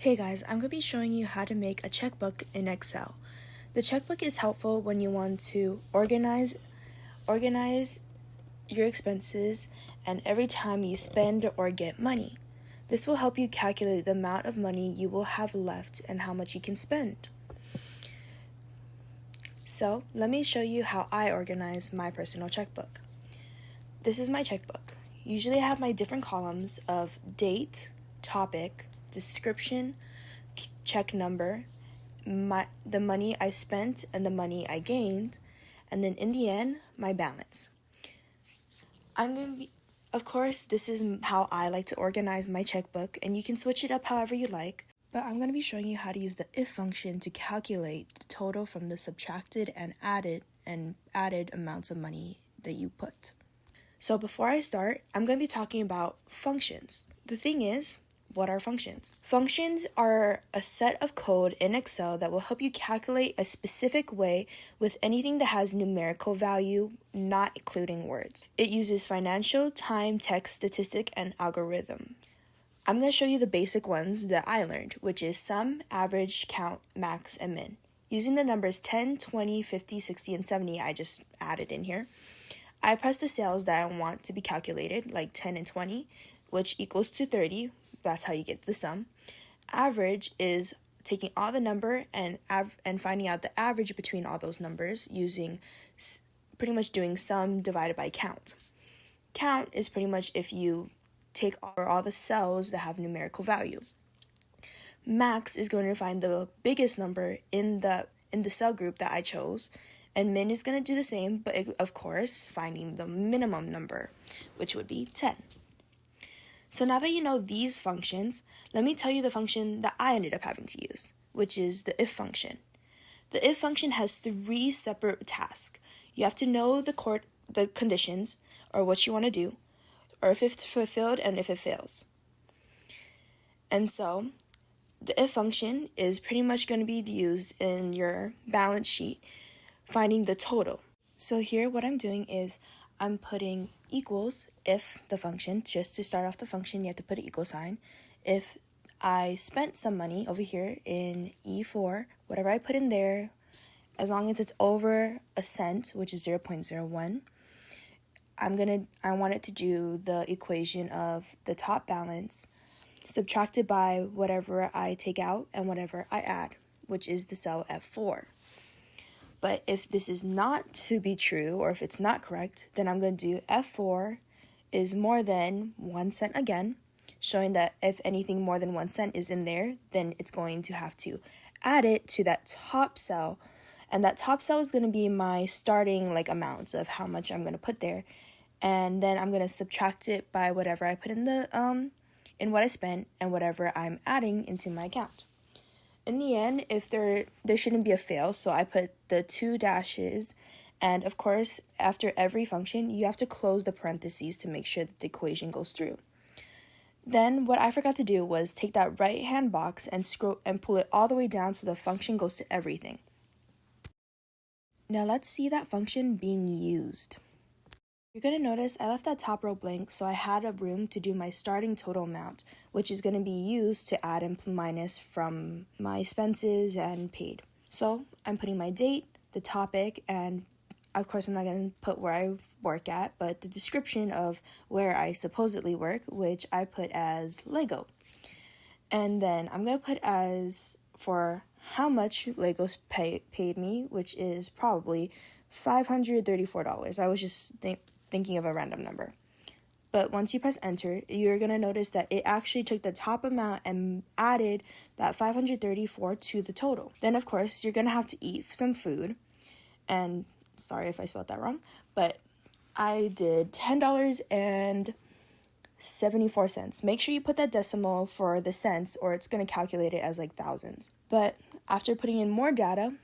Hey guys, I'm going to be showing you how to make a checkbook in Excel. The checkbook is helpful when you want to organize your expenses and every time you spend or get money. This will help you calculate the amount of money you will have left and how much you can spend. So, let me show you how I organize my personal checkbook. This is my checkbook. Usually I have my different columns of date, topic, description, check number, the money I spent and the money I gained, and then in the end, my balance. Of course, this is how I like to organize my checkbook, and you can switch it up however you like, but I'm going to be showing you how to use the if function to calculate the total from the subtracted and added amounts of money that you put. So before I start, I'm going to be talking about functions. The thing is, what are functions? Functions are a set of code in Excel that will help you calculate a specific way with anything that has numerical value, not including words. It uses financial, time, text, statistic, and algorithm. I'm going to show you the basic ones that I learned, which is sum, average, count, max, and min. Using the numbers 10, 20, 50, 60, and 70 I just added in here. I press the cells that I want to be calculated, like 10 and 20, which equals to 30. That's how you get the sum. Average is taking all the number and finding out the average between all those numbers using pretty much doing sum divided by count. Count is pretty much if you take all the cells that have numerical value. Max is going to find the biggest number in the cell group that I chose. And min is going to do the same, but of course, finding the minimum number, which would be 10. So now that you know these functions, let me tell you the function that I ended up having to use, which is the if function. The if function has 3 separate tasks. You have to know the conditions, or what you want to do, or if it's fulfilled and if it fails. And so, the if function is pretty much going to be used in your balance sheet, finding the total. So here what I'm doing is I'm putting equals if the function. Just to start off the function, you have to put an equal sign. If I spent some money over here in E4, whatever I put in there, as long as it's over a cent, which is 0.01, I want it to do the equation of the top balance subtracted by whatever I take out and whatever I add, which is the cell F4. But if this is not to be true, or if it's not correct, then I'm going to do F4 is more than 1 cent again, showing that if anything more than 1 cent is in there, then it's going to have to add it to that top cell. And that top cell is going to be my starting amount of how much I'm going to put there. And then I'm going to subtract it by whatever I put in in what I spent and whatever I'm adding into my account. In the end, if there shouldn't be a fail, so I put the 2 dashes, and of course, after every function, you have to close the parentheses to make sure that the equation goes through. Then, what I forgot to do was take that right-hand box and scroll and pull it all the way down so the function goes to everything. Now let's see that function being used. You're going to notice I left that top row blank, so I had a room to do my starting total amount, which is going to be used to add and minus from my expenses and paid. So I'm putting my date, the topic, and of course I'm not going to put where I work at, but the description of where I supposedly work, which I put as Lego. And then I'm going to put as for how much Legos paid me, which is probably $534. I was just thinking of a random number. But once you press enter, you're going to notice that it actually took the top amount and added that 534 to the total. Then of course, you're going to have to eat some food. And sorry if I spelled that wrong, but I did $10.74. Make sure you put that decimal for the cents or it's going to calculate it as thousands. But after putting in more data,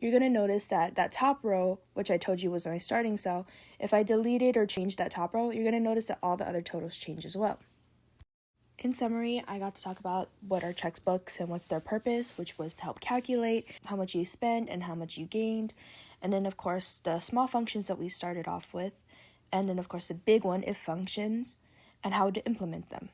you're going to notice that that top row, which I told you was my starting cell, if I deleted or changed that top row, you're going to notice that all the other totals change as well. In summary, I got to talk about what are checkbooks and what's their purpose, which was to help calculate how much you spent and how much you gained. And then, of course, the small functions that we started off with. And then, of course, the big one, if functions, and how to implement them.